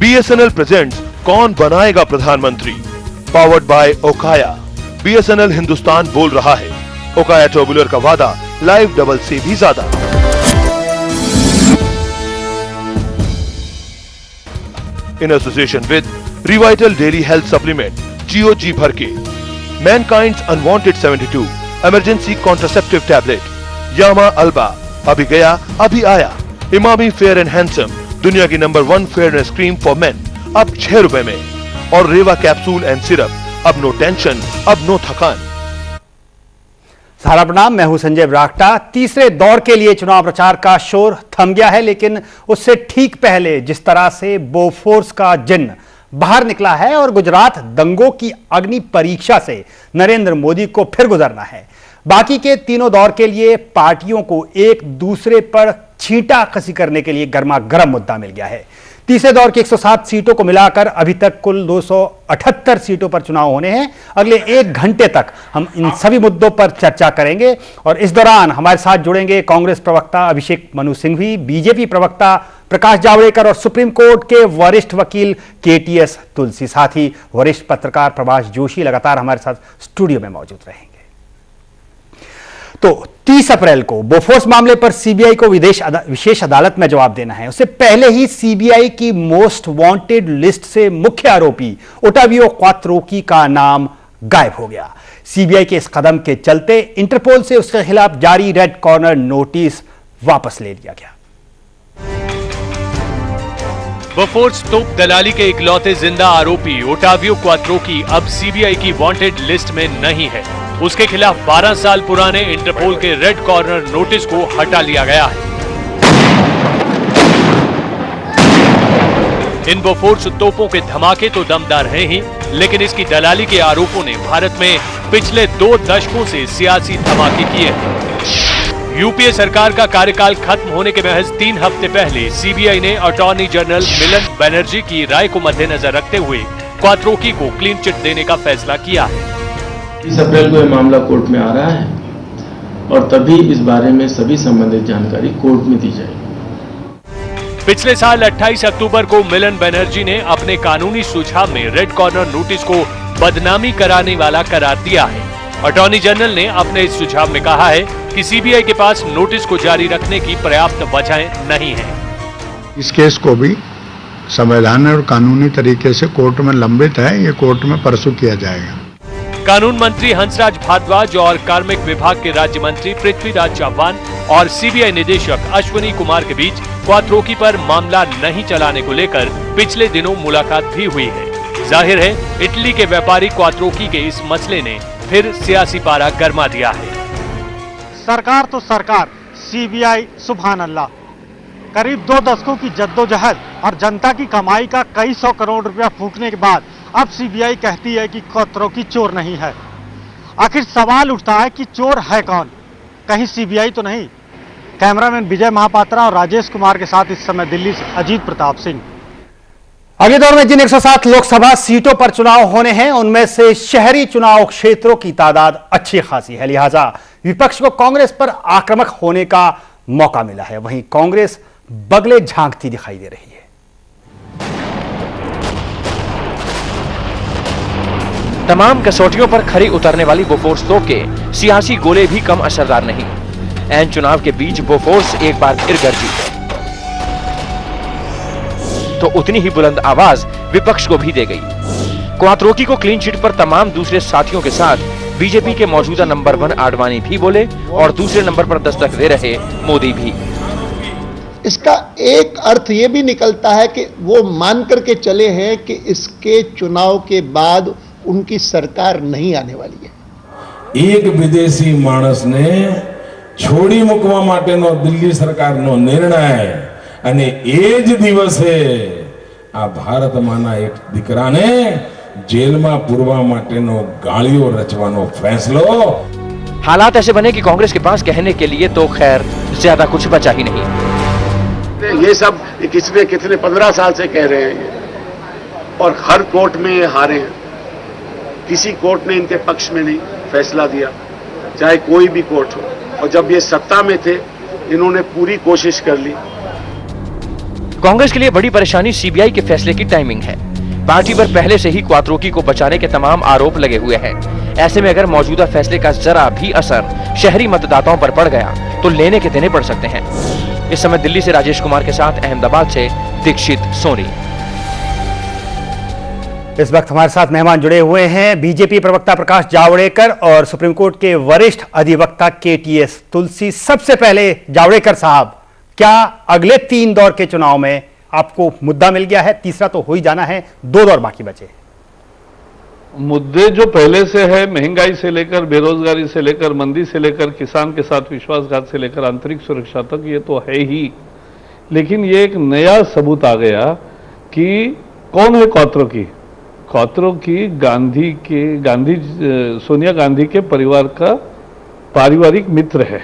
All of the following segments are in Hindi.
BSNL प्रेजेंट्स कौन बनाएगा प्रधानमंत्री, powered by Okaya. BSNL Hindustan बोल रहा है, ओकाया टर्बुलर का वादा लाइव डबल से भी ज्यादा। In association with Revital daily health supplement जियो जी भर के, Mankind's unwanted 72 emergency contraceptive tablet, यामा अल्बा अभी गया अभी आया, इमामी फेयर एंड हैंडसम दुनिया की number 1 fairness cream for main अब 6 रुपए में, और रेवा कैप्सूल एंड सिरप, अब नो टेंशन अब नो थकान। सारा प्रणाम, मैं हूं संजय बरागटा। तीसरे दौर के लिए चुनाव प्रचार का शोर थम गया है, लेकिन उससे ठीक पहले जिस तरह से बोफोर्स का जिन्न बाहर निकला है और गुजरात दंगों की अग्नि परीक्षा से नरेंद्र मोदी को फिर गुजरना है, बाकी के तीनों दौर के लिए पार्टियों को एक दूसरे पर छींटा कसी करने के लिए गर्मा गर्म मुद्दा मिल गया है। तीसरे दौर की 107 सीटों को मिलाकर अभी तक कुल 278 सीटों पर चुनाव होने हैं। अगले 1 घंटे तक हम इन सभी मुद्दों पर चर्चा करेंगे और इस दौरान हमारे साथ जुड़ेंगे कांग्रेस प्रवक्ता अभिषेक मनु सिंघवी, बीजेपी प्रवक्ता प्रकाश जावड़ेकर और सुप्रीम कोर्ट के वरिष्ठ वकील KTS तुलसी, साथ ही वरिष्ठ पत्रकार प्रभाष जोशी लगातार हमारे साथ स्टूडियो में मौजूद रहेंगे। तो 30 अप्रैल को बोफोर्स मामले पर सीबीआई को विशेष अदालत में जवाब देना है। उससे पहले ही सीबीआई की मोस्ट वांटेड लिस्ट से मुख्य आरोपी ओटावियो क्वात्रोकी का नाम गायब हो गया। सीबीआई के इस कदम के चलते इंटरपोल से उसके खिलाफ जारी रेड कॉर्नर नोटिस वापस ले लिया गया। बोफोर्स तोप दलाली के इकलौते जिंदा आरोपी ओटावियो क्वात्रोकी अब सीबीआई की वांटेड लिस्ट में नहीं है। उसके खिलाफ 12 साल पुराने इंटरपोल के रेड कॉर्नर नोटिस को हटा लिया गया है। इन बोफोर्स तोपों के धमाके तो दमदार हैं ही, लेकिन इसकी दलाली के आरोपों ने भारत में पिछले 2 दशकों से सियासी धमाके किए हैं। यूपीए सरकार का कार्यकाल खत्म होने के महज 3 हफ्ते पहले सीबीआई ने अटॉर्नी जनरल मिलन बनर्जी की राय को मद्देनजर रखते हुए क्वात्रोकी को क्लीन चिट देने का फैसला किया है। 30 अप्रैल को यह मामला कोर्ट में आ रहा है और तभी इस बारे में सभी संबंधित जानकारी कोर्ट में दी जाएगी। पिछले साल 28 अक्टूबर को मिलन बनर्जी ने अपने कानूनी सुझाव में रेड कॉर्नर नोटिस को बदनामी कराने वाला करार दिया है। अटॉर्नी जनरल ने अपने इस सुझाव में कहा है कि सीबीआई के पास नोटिस को जारी रखने की पर्याप्त वजहें नहीं है। इस केस को भी संवैधानिक और कानूनी तरीके से कोर्ट में लंबित है, ये कोर्ट में परसों किया जाएगा। कानून मंत्री हंसराज भारद्वाज और कार्मिक विभाग के राज्य मंत्री पृथ्वीराज चव्हाण और सीबीआई निदेशक अश्विनी कुमार के बीच क्वात्रोकी पर मामला नहीं चलाने को लेकर पिछले दिनों मुलाकात भी हुई है। जाहिर है इटली के व्यापारी क्वात्रोकी के इस मसले ने फिर सियासी पारा गर्मा दिया है। सरकार तो सरकार, सीबीआई सुभान अल्लाह। करीब 2 दशकों की जद्दोजहद और जनता की कमाई का कई 100 करोड़ रुपया फूंकने के बाद अब सीबीआई कहती है कि क्वात्रोकी चोर नहीं है। आखिर सवाल उठता है कि चोर है कौन? कहीं सीबीआई तो नहीं? कैमरामैन विजय महापात्रा और राजेश कुमार के साथ इस समय दिल्ली से अजीत प्रताप सिंह। अगले दौर में जिन 107 लोकसभा सीटों पर चुनाव होने हैं, उनमें से शहरी चुनाव क्षेत्रों की तादाद अच्छी खासी है, लिहाजा विपक्ष को कांग्रेस पर आक्रामक होने का मौका मिला है। वहीं कांग्रेस बगले झांकती दिखाई दे रही है। तमाम कसौटियों पर खरी उतरने वाली बोफोर्स तोप के सियासी गोले भी कम असरदार नहीं। ऐन चुनाव के बीच बोफोर्स एक बार फिर गरजी तो उतनी ही बुलंद आवाज विपक्ष को भी दे गई। क्वात्रोकी को क्लीन चिट पर तमाम दूसरे साथियों के साथ बीजेपी के मौजूदा नंबर 1 आडवाणी भी बोले और दूसरे नंबर पर दस्तक दे रहे मोदी भी। इसका एक अर्थ यह भी निकलता है कि वो मान करके चले हैं कि इसके चुनाव के बाद उनकी सरकार नहीं आने वाली है। एक विदेशी मानस ने छोड़ी मुकवा माटेनो दिल्ली सरकारनो निर्णय અને એ જ દિવસે આ ભારતમાંના એક દીકરાને જેલમાં પૂરવા માટેનો ગાળિયો રચવાનો ફેસલો। हालात ऐसे बने कि कांग्रेस के पास कहने के लिए तो खैर ज्यादा कुछ बचा ही नहीं। ये सब किसने कितने 15 साल से कह रहे हैं और हर कोर्ट में हारे हैं। किसी कोर्ट ने इनके पक्ष में नहीं फैसला दिया, चाहे कोई भी कोर्ट हो। और जब ये सत्ता में थे इन्होंने पूरी कोशिश कर ली। कांग्रेस के लिए बड़ी परेशानी सीबीआई के फैसले की टाइमिंग है। पार्टी पर पहले से ही क्वात्रोकी को बचाने के तमाम आरोप लगे हुए हैं। ऐसे में अगर मौजूदा फैसले का जरा भी असर शहरी मतदाताओं पर पड़ गया तो लेने के देने पड़ सकते हैं। इस समय दिल्ली से राजेश कुमार के साथ अहमदाबाद से दीक्षित सोनी। इस वक्त हमारे साथ मेहमान जुड़े हुए हैं बीजेपी प्रवक्ता प्रकाश जावड़ेकर और सुप्रीम कोर्ट के वरिष्ठ अधिवक्ता केटीएस तुलसी। सबसे पहले जावड़ेकर साहब, क्या अगले 3 दौर के चुनाव में आपको मुद्दा मिल गया है? तीसरा तो हो ही जाना है, 2 दौर बाकी बचे। मुद्दे जो पहले से है, महंगाई से लेकर बेरोजगारी से लेकर मंदी से लेकर किसान के साथ विश्वासघात से लेकर आंतरिक सुरक्षा तक, ये तो है ही। लेकिन ये एक नया सबूत आ गया कि कौन है क्वात्रोकी। क्वात्रोकी सोनिया गांधी के परिवार का पारिवारिक मित्र है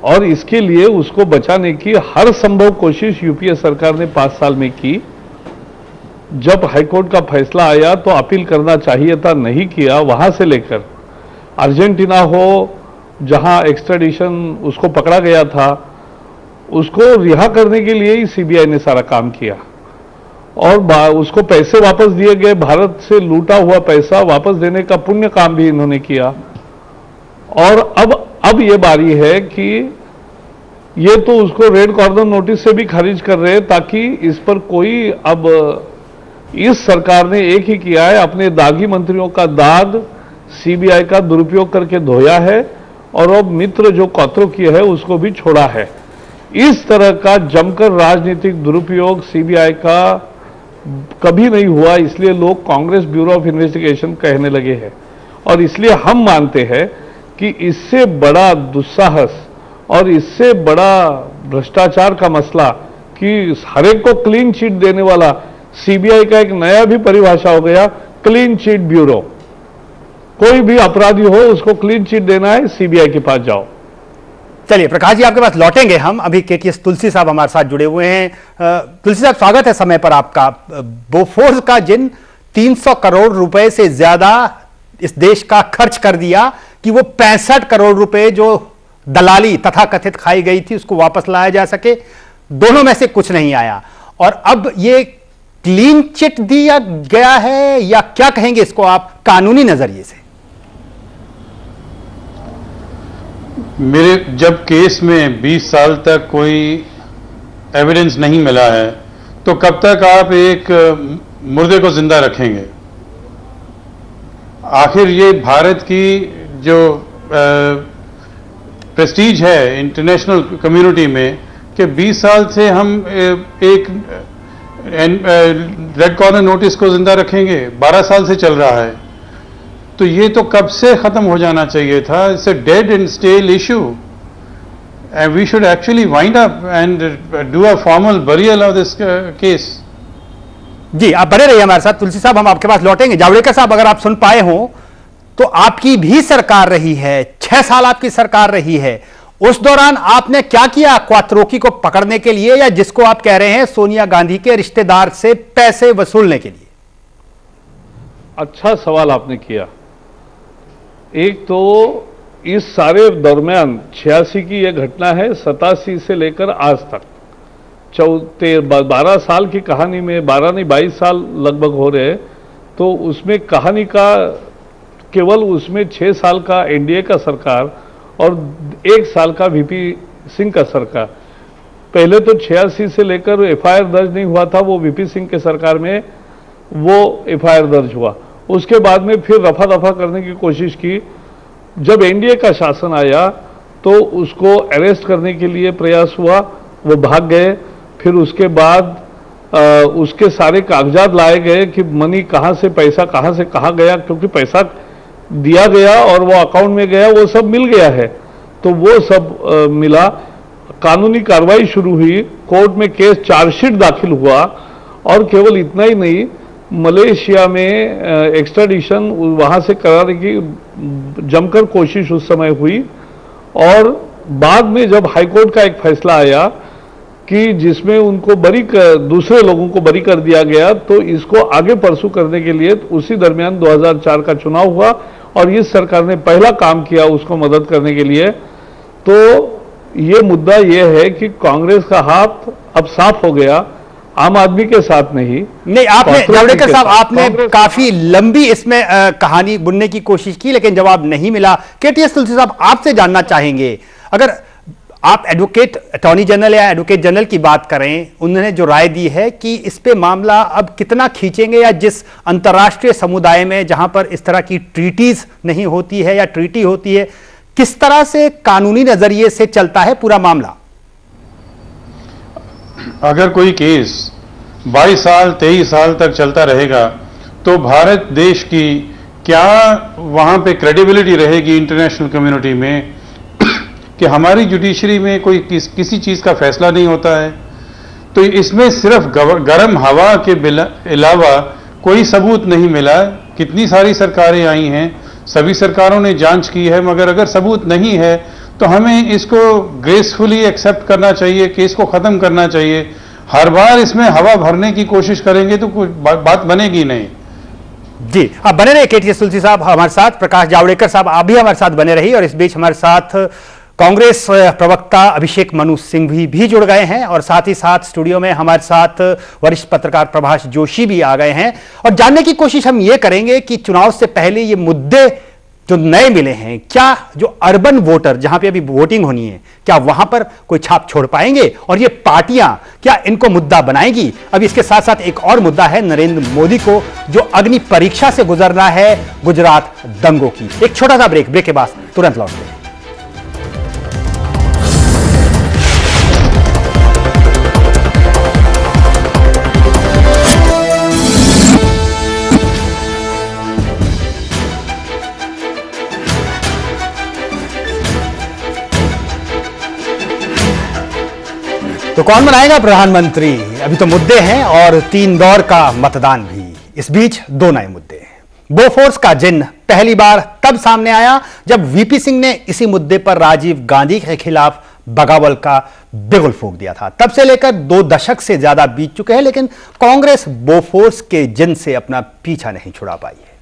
और इसके लिए उसको बचाने की हर संभव कोशिश यूपीए सरकार ने 5 साल में की। जब हाईकोर्ट का फैसला आया तो अपील करना चाहिए था, नहीं किया। वहां से लेकर अर्जेंटीना हो, जहां एक्स्ट्राडिशन उसको पकड़ा गया था, उसको रिहा करने के लिए ही सीबीआई ने सारा काम किया और उसको पैसे वापस दिए गए। भारत से लूटा हुआ पैसा वापस देने का पुण्य काम भी इन्होंने किया। और अब ये बारी है कि ये तो उसको रेड कॉर्नर नोटिस से भी खारिज कर रहे हैं ताकि इस पर कोई, अब इस सरकार ने एक ही किया है, अपने दागी मंत्रियों का दाग सीबीआई का दुरुपयोग करके धोया है और अब मित्र जो क्वात्रोकी है उसको भी छोड़ा है। इस तरह का जमकर राजनीतिक दुरुपयोग सीबीआई का कभी नहीं हुआ, इसलिए लोग कांग्रेस ब्यूरो ऑफ इन्वेस्टिगेशन कहने लगे हैं। और इसलिए हम मानते हैं कि इससे बड़ा दुस्साहस और इससे बड़ा भ्रष्टाचार का मसला कि हर एक को क्लीन चिट देने वाला सीबीआई का एक नया भी परिभाषा हो गया, क्लीन चिट ब्यूरो। कोई भी अपराधी हो उसको क्लीन चिट देना है, सीबीआई के पास जाओ। चलिए प्रकाश जी, आपके पास लौटेंगे हम। अभी केटीएस तुलसी साहब हमारे साथ जुड़े हुए हैं। तुलसी साहब, स्वागत है समय पर आपका। बोफोर्स का जिन 300 करोड़ रुपए से ज्यादा इस देश का खर्च कर दिया कि वो 65 करोड़ रुपए जो दलाली तथाकथित खाई गई थी उसको वापस लाया जा सके, दोनों में से कुछ नहीं आया और अब ये क्लीन चिट दिया गया है, या क्या कहेंगे इसको आप कानूनी नजरिए से? मेरे जब केस में 20 साल तक कोई एविडेंस नहीं मिला है तो कब तक आप एक मुर्दे को जिंदा रखेंगे? आखिर ये भारत की जो प्रेस्टीज है इंटरनेशनल कम्युनिटी में कि 20 साल से हम एक रेड कॉर्नर नोटिस को जिंदा रखेंगे, 12 साल से चल रहा है। तो ये तो कब से खत्म हो जाना चाहिए था। It's a dead and stale issue and we should actually wind up and do a formal burial of this case. जी, आप बने रहिए हमारे साथ। तुलसी साहब, हम आपके पास लौटेंगे। जावड़ेकर साहब, अगर आप सुन पाए हो तो आपकी भी सरकार रही है, 6 साल आपकी सरकार रही है। उस दौरान आपने क्या किया क्वात्रोकी को पकड़ने के लिए, या जिसको आप कह रहे हैं सोनिया गांधी के रिश्तेदार से पैसे वसूलने के लिए? अच्छा सवाल आपने किया। एक तो इस सारे दरमियान 86 की यह घटना है, 87 से लेकर आज तक 12 साल की कहानी में, 12 नहीं 22 साल लगभग हो रहे हैं। तो उसमें कहानी का केवल उसमें 6 साल का एनडीए का सरकार और 1 साल का वीपी सिंह का सरकार। पहले तो 86 से लेकर एफआईआर दर्ज नहीं हुआ था, वो वीपी सिंह के सरकार में वो एफआईआर दर्ज हुआ। उसके बाद में फिर रफा दफा करने की कोशिश की। जब एनडीए का शासन आया तो उसको अरेस्ट करने के लिए प्रयास हुआ, वो भाग गए। फिर उसके बाद उसके सारे कागजात लाए गए कि मनी कहाँ से, पैसा कहाँ से कहाँ गया, क्योंकि पैसा दिया गया और वो अकाउंट में गया, वो सब मिल गया है। तो वो सब मिला, कानूनी कार्रवाई शुरू हुई, कोर्ट में केस चार्जशीट दाखिल हुआ और केवल इतना ही नहीं, मलेशिया में एक्स्ट्राडिशन वहां से कराने की जमकर कोशिश उस समय हुई। और बाद में जब हाईकोर्ट का एक फैसला आया कि जिसमें उनको दूसरे लोगों को बरी कर दिया गया, तो इसको आगे परसू करने के लिए उसी दरमियान 2004 का चुनाव हुआ और इस सरकार ने पहला काम किया उसको मदद करने के लिए। तो ये मुद्दा ये है कि कांग्रेस का हाथ अब साफ हो गया, आम आदमी के साथ नहीं। आपने जावड़ेकर साहब, आपने कांग्रेस काफी लंबी इसमें कहानी बुनने की कोशिश की, लेकिन जवाब नहीं मिला। केटीएस तुलसी साहब, आपसे जानना चाहेंगे, अगर आप एडवोकेट अटॉर्नी जनरल या एडवोकेट जनरल की बात करें, उन्होंने जो राय दी है कि इस पे मामला अब कितना खींचेंगे, या जिस अंतर्राष्ट्रीय समुदाय में जहां पर इस तरह की ट्रीटीज नहीं होती है या ट्रीटी होती है, किस तरह से कानूनी नजरिए से चलता है पूरा मामला? अगर कोई केस 22 साल 23 साल तक चलता रहेगा तो भारत देश की क्या वहां पे क्रेडिबिलिटी रहेगी इंटरनेशनल कम्युनिटी में कि हमारी जुडिशरी में कोई किसी चीज का फैसला नहीं होता है। तो इसमें सिर्फ गर्म हवा के अलावा कोई सबूत नहीं मिला। कितनी सारी सरकारें आई हैं, सभी सरकारों ने जांच की है, मगर अगर सबूत नहीं है तो हमें इसको ग्रेसफुली एक्सेप्ट करना चाहिए, केस को खत्म करना चाहिए। हर बार इसमें हवा भरने की कोशिश करेंगे तो कोई बात बनेगी नहीं। जी, आप बने रहे केटीएस तुलसी साहब हमारे साथ। प्रकाश जावड़ेकर साहब, आप भी हमारे साथ बने रही, और इस बीच हमारे साथ कांग्रेस प्रवक्ता अभिषेक मनु सिंघवी भी जुड़ गए हैं, और साथ ही साथ स्टूडियो में हमारे साथ वरिष्ठ पत्रकार प्रभाष जोशी भी आ गए हैं। और जानने की कोशिश हम ये करेंगे कि चुनाव से पहले ये मुद्दे जो नए मिले हैं, क्या जो अर्बन वोटर जहां पे अभी वोटिंग होनी है, क्या वहां पर कोई छाप छोड़ पाएंगे, और ये पार्टियां क्या इनको मुद्दा बनाएंगी? अब इसके साथ साथ एक और मुद्दा है नरेंद्र मोदी को, जो अग्नि परीक्षा से गुजरना है गुजरात दंगों की। एक छोटा सा ब्रेक के बाद तुरंत लौटते हैं। तो कौन बनाएगा प्रधानमंत्री? अभी तो मुद्दे हैं, और 3 दौर का मतदान भी। इस बीच 2 नए मुद्दे हैं। बोफोर्स का जिन्न पहली बार तब सामने आया जब वीपी सिंह ने इसी मुद्दे पर राजीव गांधी के खिलाफ बगावत का बिगुल फूंक दिया था। तब से लेकर 2 दशक से ज्यादा बीत चुके हैं, लेकिन कांग्रेस बोफोर्स के जिन्न से अपना पीछा नहीं छुड़ा पाई है।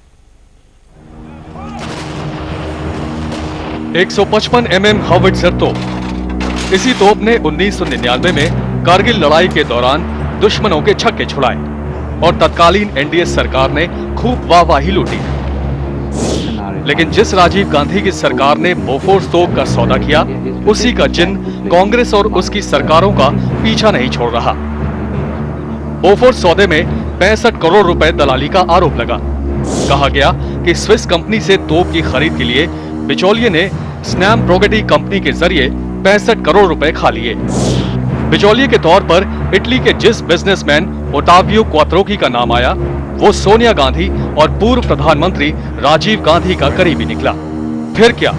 155 mm हाउविट्जर तोप। इसी तोप ने 1999 में कारगिल लड़ाई के दौरान दुश्मनों के छक्के छुड़ाए, और तत्कालीन एनडीए सरकार ने खूब वाहवाही लूटी। लेकिन जिस राजीव गांधी की सरकार ने बोफोर्स तोप का सौदा किया, उसी का जिन्न कांग्रेस और उसकी सरकारों का पीछा नहीं छोड़ रहा। बोफोर्स सौदे में 65 करोड़ रुपए दलाली का आरोप लगा। कहा गया कि स्विस कंपनी से तोप की खरीद के लिए बिचौलिए ने स्नैम ब्रोगेटी कंपनी के जरिए 65 करोड़ रुपए खा लिए। बिचौलिए के तौर पर इटली के जिस बिजनेसमैन ओटावियो क्वात्रोकी का नाम आया, वो सोनिया गांधी और पूर्व प्रधानमंत्री राजीव गांधी का करीबी निकला। फिर क्या,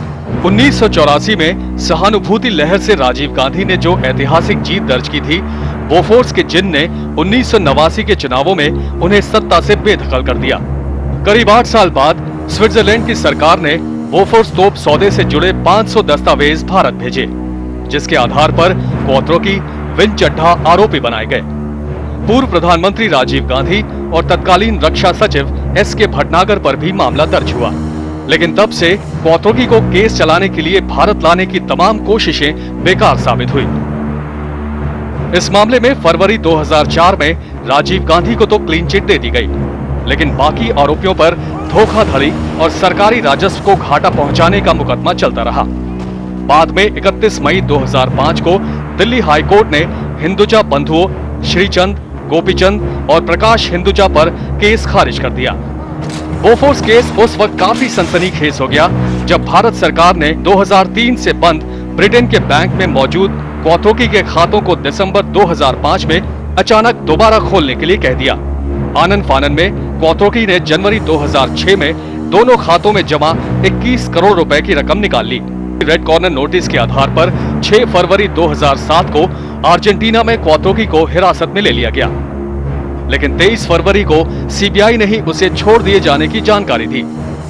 1984 में सहानुभूति लहर से राजीव गांधी ने जो ऐतिहासिक जीत दर्ज की थी, बोफोर्स के जिन्न ने 1989 के चुनावों में उन्हें सत्ता से बेदखल कर दिया। करीब 8 साल बाद स्विट्जरलैंड की सरकार ने बोफोर्स तोप सौदे से जुड़े 500 दस्तावेज भारत भेजे, जिसके आधार पर क्वात्रोकी विन चड्ढा आरोपी बनाए गए। पूर्व प्रधानमंत्री राजीव गांधी और तत्कालीन रक्षा सचिव एसके भटनागर पर भी मामला दर्ज हुआ, लेकिन तब से क्वात्रोकी को केस चलाने के लिए भारत लाने की तमाम कोशिशें बेकार साबित हुई। इस मामले में फरवरी 2004 में राजीव गांधी को तो क्लीन चिट दे दी गई, लेकिन बाकी आरोपियों पर धोखाधड़ी और सरकारी राजस्व को घाटा पहुंचाने का मुकदमा चलता रहा। बाद में 31 मई 2005 को दिल्ली हाई कोर्ट ने हिंदुजा बंधुओं श्रीचंद, गोपीचंद और प्रकाश हिंदुजा पर केस खारिज कर दिया। बोफोर्स केस उस वक्त काफी सनसनीखेज हो गया जब भारत सरकार ने 2003 से बंद ब्रिटेन के बैंक में मौजूद क्वात्रोकी के खातों को दिसंबर 2005 में अचानक दोबारा खोलने के लिए कह दिया। आनन फानन में क्वात्रोकी ने जनवरी 2006 में दोनों खातों में जमा 21 करोड़ रुपए की रकम निकाल ली। रेड कॉर्नर नोटिस के आधार पर 6 फरवरी 2007 को अर्जेंटीना में क्वात्रोकी को हिरासत में ले लिया गया, लेकिन 23 फरवरी को सीबीआई ने ही उसे छोड़ दिए जाने की जानकारी थी,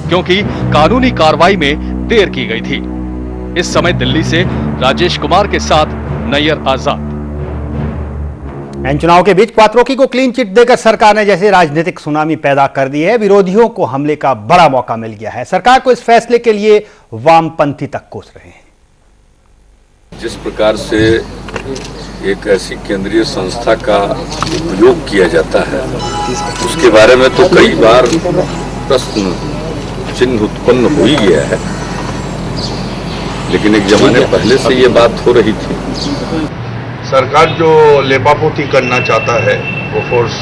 क्योंकि कानूनी कार्रवाई में देर की गई थी। इस समय दिल्ली से राजेश कुमार के साथ नैयर आजाद। इन चुनाव के बीच क्वात्रोकी को क्लीन चिट देकर सरकार ने जैसे राजनीतिक सुनामी पैदा कर दी है, विरोधियों को हमले का बड़ा मौका मिल गया है। सरकार को इस फैसले के लिए वामपंथी तक कोस रहे हैं। जिस प्रकार से एक ऐसी केंद्रीय संस्था का उपयोग किया जाता है, उसके बारे में तो कई बार प्रश्न चिन्ह उत्पन्न हो ही गया है, लेकिन एक जमाने पहले से ये बात हो रही थी। सरकार जो लेपापोती करना चाहता है बोफोर्स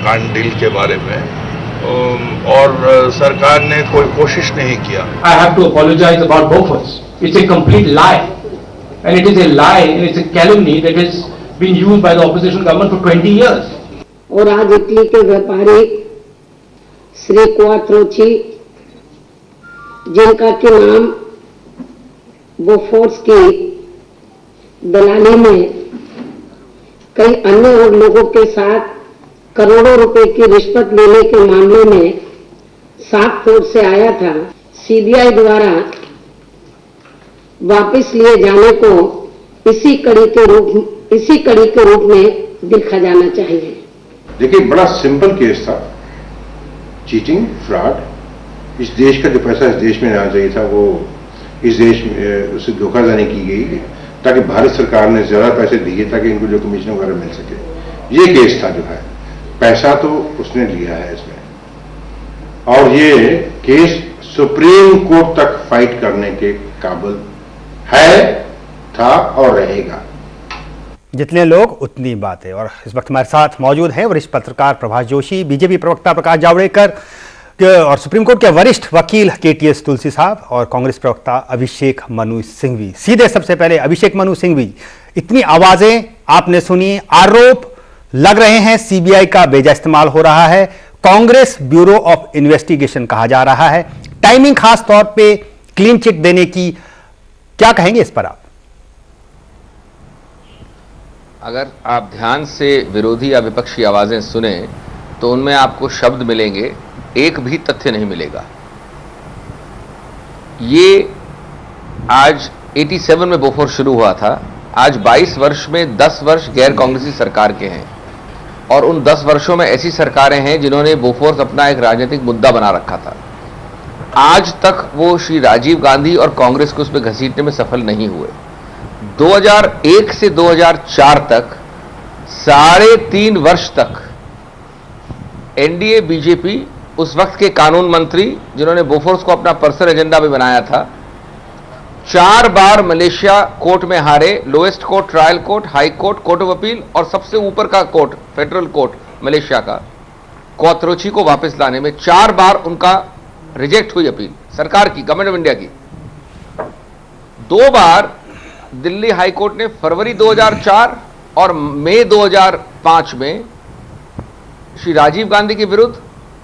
कांड डील के बारे में, और सरकार ने कोई कोशिश नहीं किया। I have to apologize about Bofors. It's a complete lie, and it is a lie and it's a calumny that has been used by the opposition government for 20 years. और आज इटली के व्यापारी श्री क्वात्रोची, जिनका के नाम बोफोर्स की दलाली में कई अन्य और लोगों के साथ करोड़ों रुपए की रिश्वत लेने के मामले में साफ तौर से आया था, सीबीआई द्वारा वापस लिए जाने को इसी कड़ी के रूप में देखा जाना चाहिए। देखिए, बड़ा सिंपल केस था, चीटिंग, फ्रॉड। इस देश का जो पैसा इस देश में आना चाहिए था वो इस देश में उससे धोखाधड़ी की गई, ताकि भारत सरकार ने ज्यादा पैसे दिए ताकि इनको जो कमीशन वगैरह मिल सके। ये केस था जो है, पैसा तो उसने लिया है इसमें, और ये केस सुप्रीम कोर्ट तक फाइट करने के काबिल है, था और रहेगा। जितने लोग उतनी बातें। और इस वक्त हमारे साथ मौजूद हैं वरिष्ठ पत्रकार प्रभाष जोशी, बीजेपी प्रवक्ता प्रकाश जावड़ेकर और सुप्रीम कोर्ट के वरिष्ठ वकील केटीएस तुलसी साहब और कांग्रेस प्रवक्ता अभिषेक मनु सिंघवी। सीधे सबसे पहले अभिषेक मनु सिंघवी, इतनी आवाजें आपने सुनी, आरोप लग रहे हैं सीबीआई का बेजा इस्तेमाल हो रहा है, कांग्रेस ब्यूरो ऑफ इन्वेस्टिगेशन कहा जा रहा है, टाइमिंग खास तौर पे क्लीन चिट देने की, क्या कहेंगे इस पर आप? अगर आप ध्यान से विरोधी या विपक्षी आवाजें सुने तो उनमें आपको शब्द मिलेंगे, एक भी तथ्य नहीं मिलेगा। ये आज 87 में बोफोर्स शुरू हुआ था, आज 22 वर्ष में 10 वर्ष गैर कांग्रेसी सरकार के हैं, और उन 10 वर्षों में ऐसी सरकारें हैं जिन्होंने बोफोर्स अपना एक राजनीतिक मुद्दा बना रखा था। आज तक वो श्री राजीव गांधी और कांग्रेस को उस पर घसीटने में सफल नहीं हुए। 2001 से 2004 तक 3.5 वर्ष तक एनडीए बीजेपी, उस वक्त के कानून मंत्री जिन्होंने बोफोर्स को अपना पर्सनल एजेंडा भी बनाया था, 4 बार मलेशिया कोर्ट में हारे, lowest court, trial court, high court, court of appeal और सबसे ऊपर का कोर्ट फेडरल कोर्ट मलेशिया का, क्वात्रोची को वापस लाने में 4 बार उनका रिजेक्ट हुई अपील सरकार की, गवर्नमेंट ऑफ इंडिया की। 2 बार दिल्ली हाई कोर्ट ने फरवरी 2004 और मई 2005 में श्री राजीव गांधी के विरुद्ध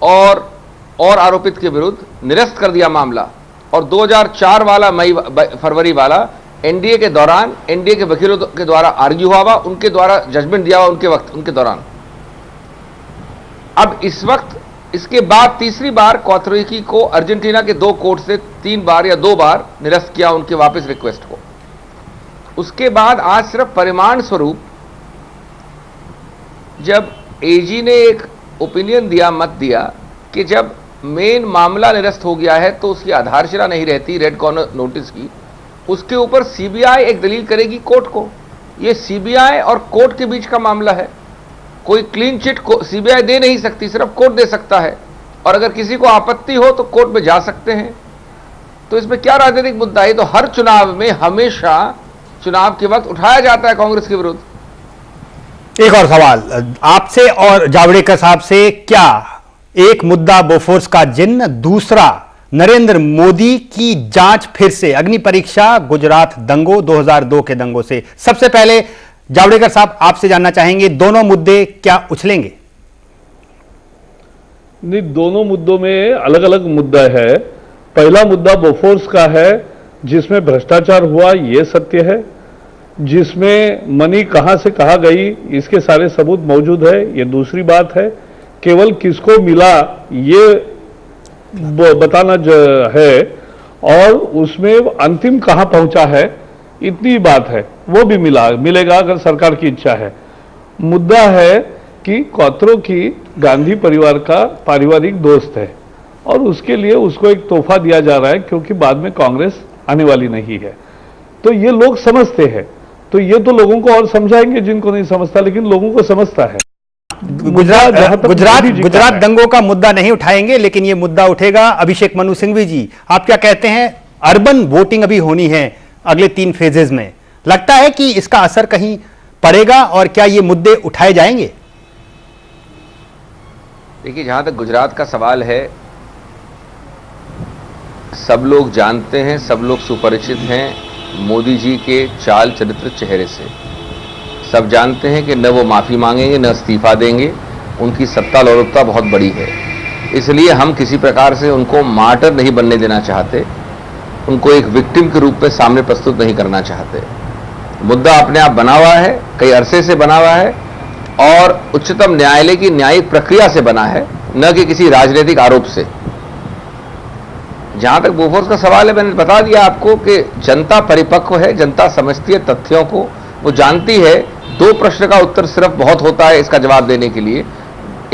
और आरोपित के विरुद्ध निरस्त कर दिया मामला, और 2004 वाला फरवरी वाला एनडीए के दौरान एनडीए के वकीलों के द्वारा आर्ग्यू हुआ, उनके द्वारा जजमेंट दिया हुआ उनके दौरान। अब इस वक्त इसके बाद तीसरी बार क्वात्रोची को अर्जेंटीना के 2 कोर्ट से 3 बार या 2 बार निरस्त किया उनके वापस रिक्वेस्ट को। उसके बाद आज सिर्फ परिमाण स्वरूप जब एजी ने एक ओपिनियन दिया, मत दिया कि जब मेन मामला निरस्त हो गया है तो उसकी आधारशिला नहीं रहती रेड कॉर्नर नोटिस की, उसके ऊपर सीबीआई एक दलील करेगी कोर्ट को। यह सीबीआई और कोर्ट के बीच का मामला है, कोई क्लीन चिट को सीबीआई दे नहीं सकती, सिर्फ कोर्ट दे सकता है, और अगर किसी को आपत्ति हो तो कोर्ट में जा सकते हैं। तो इसमें क्या राजनीतिक मुद्दा है? तो हर चुनाव में हमेशा चुनाव के वक्त उठाया जाता है कांग्रेस के विरुद्ध। एक और सवाल आपसे और जावड़ेकर साहब से, क्या एक मुद्दा बोफोर्स का जिन्न, दूसरा नरेंद्र मोदी की जांच फिर से, अग्नि परीक्षा गुजरात दंगों 2002 के दंगों से? सबसे पहले जावड़ेकर साहब आपसे जानना चाहेंगे, दोनों मुद्दे क्या उछलेंगे? नहीं, दोनों मुद्दों में अलग अलग मुद्दा है। पहला मुद्दा बोफोर्स का है जिसमें भ्रष्टाचार हुआ, यह सत्य है। जिसमें मनी कहां से कहां गई इसके सारे सबूत मौजूद है, ये दूसरी बात है। केवल किसको मिला ये बताना है, और उसमें अंतिम कहां पहुंचा है इतनी बात है, वो भी मिलेगा अगर सरकार की इच्छा है। मुद्दा है कि क्वात्रोची गांधी परिवार का पारिवारिक दोस्त है और उसके लिए उसको एक तोहफा दिया जा रहा है क्योंकि बाद में कांग्रेस आने वाली नहीं है। तो ये लोग समझते हैं, तो ये तो लोगों को और समझाएंगे जिनको नहीं समझता, लेकिन लोगों को समझता है। गुजरात दंगों का मुद्दा नहीं उठाएंगे, लेकिन ये मुद्दा उठेगा। अभिषेक मनु सिंघवी जी, आप क्या कहते हैं? अर्बन वोटिंग अभी होनी है अगले 3 फेजेस में, लगता है कि इसका असर कहीं पड़ेगा और क्या ये मुद्दे उठाए जाएंगे? देखिए, जहां तक गुजरात का सवाल है, सब लोग जानते हैं, सब लोग सुपरिचित हैं मोदी जी के चाल चरित्र चेहरे से। सब जानते हैं कि न वो माफी मांगेंगे न इस्तीफा देंगे, उनकी सत्ता लोलुपता बहुत बड़ी है। इसलिए हम किसी प्रकार से उनको मार्टर नहीं बनने देना चाहते, उनको एक विक्टिम के रूप में सामने प्रस्तुत नहीं करना चाहते। मुद्दा अपने आप बना हुआ है, कई अरसे से बना हुआ है और उच्चतम न्यायालय की न्यायिक प्रक्रिया से बना है, न कि किसी राजनीतिक आरोप से। जहां तक बोफोर्स का सवाल है, मैंने बता दिया आपको कि जनता परिपक्व है, जनता समझती है तथ्यों को, वो जानती है। 2 प्रश्न का उत्तर सिर्फ बहुत होता है इसका जवाब देने के लिए।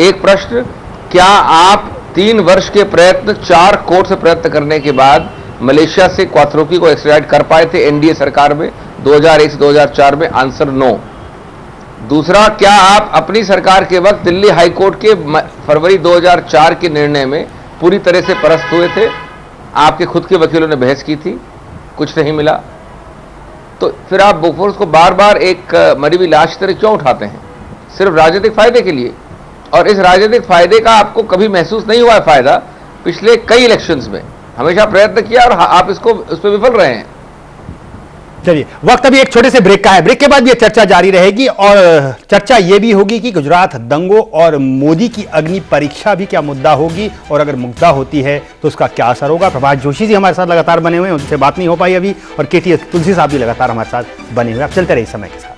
एक प्रश्न, क्या आप 3 वर्ष के प्रयत्न, 4 कोर्ट से प्रयत्न करने के बाद मलेशिया से क्वाथरोकी को एक्सट्राडिट कर पाए थे एनडीए सरकार में 2001 से 2004 में? Answer no. दूसरा, क्या आप अपनी सरकार के वक्त दिल्ली हाईकोर्ट के फरवरी 2004 के निर्णय में पूरी तरह से परस्त हुए थे? आपके खुद के वकीलों ने बहस की थी, कुछ नहीं मिला। तो फिर आप बोफोर्स को बार बार एक मरी हुई लाश की तरह क्यों उठाते हैं? सिर्फ राजनीतिक फायदे के लिए। और इस राजनीतिक फायदे का आपको कभी महसूस नहीं हुआ है फायदा। पिछले कई इलेक्शंस में हमेशा प्रयत्न किया और आप इसको उस पर विफल रहे हैं। चलिए, वक्त अभी एक छोटे से ब्रेक का है। ब्रेक के बाद ये चर्चा जारी रहेगी और चर्चा ये भी होगी कि गुजरात दंगों और मोदी की अग्नि परीक्षा भी क्या मुद्दा होगी, और अगर मुद्दा होती है तो उसका क्या असर होगा। प्रभात जोशी जी हमारे साथ लगातार बने हुए हैं, उनसे बात नहीं हो पाई अभी, और केटीएस तुलसी साहब भी लगातार हमारे साथ बने हुए। आप चलते रहिए समय के साथ।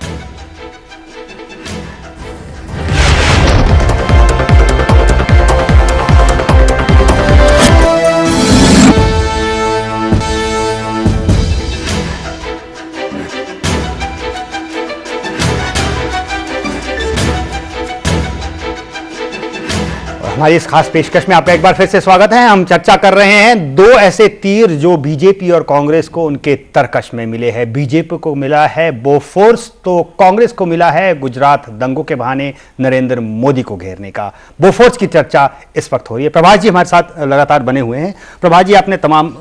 हमारी इस खास पेशकश में आपका एक बार फिर से स्वागत है। हम चर्चा कर रहे हैं 2 ऐसे तीर जो बीजेपी और कांग्रेस को उनके तरकश में मिले हैं। बीजेपी को मिला है बोफोर्स, तो कांग्रेस को मिला है गुजरात दंगों के बहाने नरेंद्र मोदी को घेरने का। बोफोर्स की चर्चा इस वक्त हो रही है। प्रभात जी हमारे साथ लगातार बने हुए हैं। प्रभात जी, आपने तमाम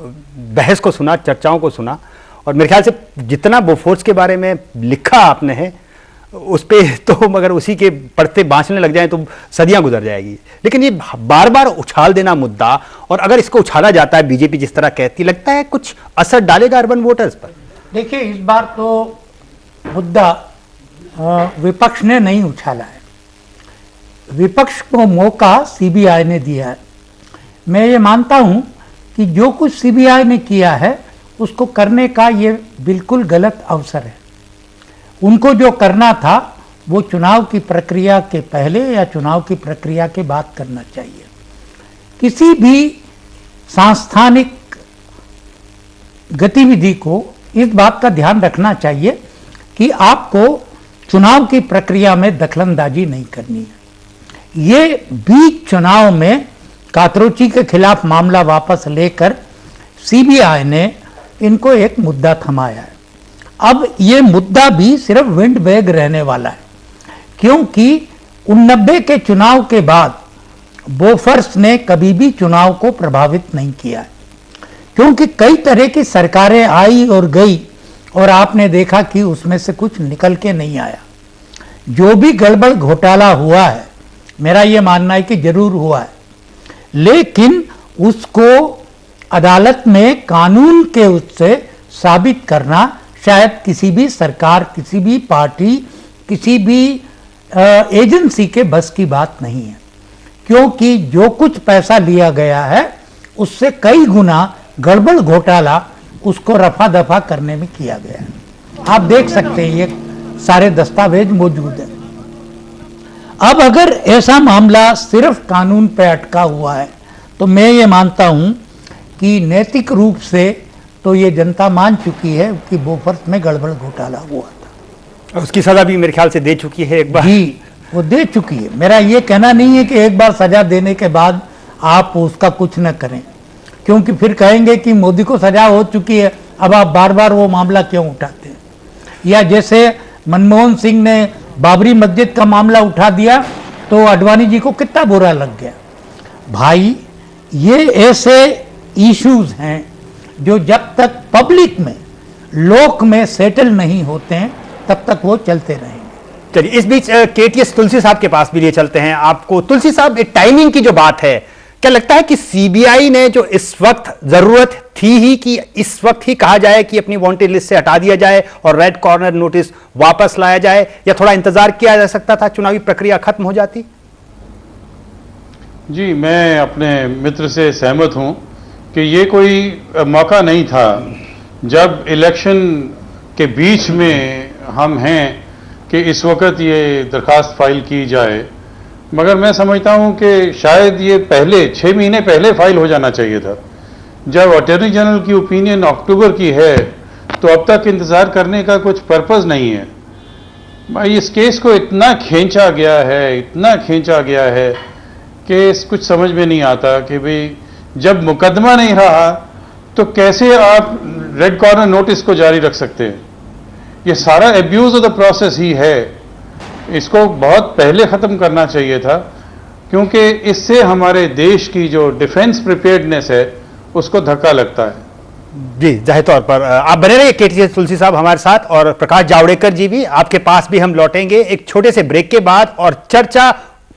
बहस को सुना, चर्चाओं को सुना, और मेरे ख्याल से जितना बोफोर्स के बारे में लिखा आपने है उस पे तो मगर उसी के पढ़ते बांचने लग जाए तो सदियां गुजर जाएगी। लेकिन ये बार बार उछाल देना मुद्दा, और अगर इसको उछाला जाता है बीजेपी जिस तरह कहती, लगता है कुछ असर डालेगा अर्बन वोटर्स पर? देखिए, इस बार तो मुद्दा विपक्ष ने नहीं उछाला है, विपक्ष को मौका सीबीआई ने दिया है। मैं ये मानता हूं कि जो कुछ सीबीआई ने किया है उसको करने का ये बिल्कुल गलत अवसर है। उनको जो करना था वो चुनाव की प्रक्रिया के पहले या चुनाव की प्रक्रिया के बाद करना चाहिए। किसी भी सांस्थानिक गतिविधि को इस बात का ध्यान रखना चाहिए कि आपको चुनाव की प्रक्रिया में दखलंदाजी नहीं करनी है। ये बीच चुनाव में कातरोची के खिलाफ मामला वापस लेकर सीबीआई ने इनको एक मुद्दा थमाया है। अब ये मुद्दा भी सिर्फ विंड बैग रहने वाला है, क्योंकि 89 के चुनाव के बाद बोफोर्स ने कभी भी चुनाव को प्रभावित नहीं किया है, क्योंकि कई तरह की सरकारें आई और गई और आपने देखा कि उसमें से कुछ निकल के नहीं आया। जो भी गड़बड़ घोटाला हुआ है, मेरा ये मानना है कि जरूर हुआ है, लेकिन उसको अदालत में कानून के उससे साबित करना शायद किसी भी सरकार, किसी भी पार्टी, किसी भी एजेंसी के बस की बात नहीं है, क्योंकि जो कुछ पैसा लिया गया है उससे कई गुना गड़बड़ घोटाला उसको रफा दफा करने में किया गया है। आप देख सकते हैं, ये सारे दस्तावेज मौजूद है। अब अगर ऐसा मामला सिर्फ कानून पे अटका हुआ है तो मैं ये मानता हूं कि नैतिक रूप से तो ये जनता मान चुकी है कि बोफोर्स में गड़बड़ घोटाला हुआ था। उसकी सजा भी मेरे ख्याल से दे चुकी है एक बार। जी, वो दे चुकी है। मेरा ये कहना नहीं है कि एक बार सजा देने के बाद आप उसका कुछ न करें, क्योंकि फिर कहेंगे कि मोदी को सजा हो चुकी है, अब आप बार बार वो मामला क्यों उठाते हैं। या जैसे मनमोहन सिंह ने बाबरी मस्जिद का मामला उठा दिया तो आडवाणी जी को कितना बुरा लग गया। भाई, ये ऐसे इश्यूज हैं जो जब तक पब्लिक में, लोक में सेटल नहीं होते हैं तब तक वो चलते रहेंगे। चलिए, इस बीच केटीएस तुलसी साहब के पास भी लिए चलते हैं आपको। तुलसी साहब, एक टाइमिंग की जो बात है, क्या लगता है कि सीबीआई ने जो इस वक्त जरूरत थी ही कि इस वक्त ही कहा जाए कि अपनी वांटेड लिस्ट से हटा दिया जाए और रेड कॉर्नर नोटिस वापस लाया जाए, या थोड़ा इंतजार किया जा सकता था, चुनावी प्रक्रिया खत्म हो जाती? जी, मैं अपने मित्र से सहमत हूं कि ये कोई मौका नहीं था जब इलेक्शन के बीच में हम हैं कि इस वक्त ये दरखास्त फाइल की जाए। मगर मैं समझता हूं कि शायद ये पहले 6 महीने पहले फाइल हो जाना चाहिए था। जब अटॉर्नी जनरल की ओपिनियन अक्टूबर की है तो अब तक इंतज़ार करने का कुछ पर्पज़ नहीं है। भाई, इस केस को इतना खींचा गया है, इतना खींचा गया है कि कुछ समझ में नहीं आता कि भाई जब मुकदमा नहीं रहा तो कैसे आप रेड कॉर्नर नोटिस को जारी रख सकते हैं। ये सारा एब्यूज ऑफ द प्रोसेस ही है। इसको बहुत पहले ख़त्म करना चाहिए था, क्योंकि इससे हमारे देश की जो डिफेंस प्रिपेयर्डनेस है उसको धक्का लगता है। जी, जाहिर तौर पर आप बने रहिए केटीएस तुलसी साहब हमारे साथ, और प्रकाश जावड़ेकर जी भी आपके पास भी हम लौटेंगे एक छोटे से ब्रेक के बाद, और चर्चा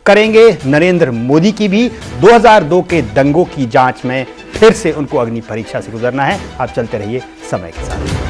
करेंगे नरेंद्र मोदी की भी। 2002 के दंगों की जांच में फिर से उनको अग्नि परीक्षा से गुजरना है। आप चलते रहिए समय के साथ।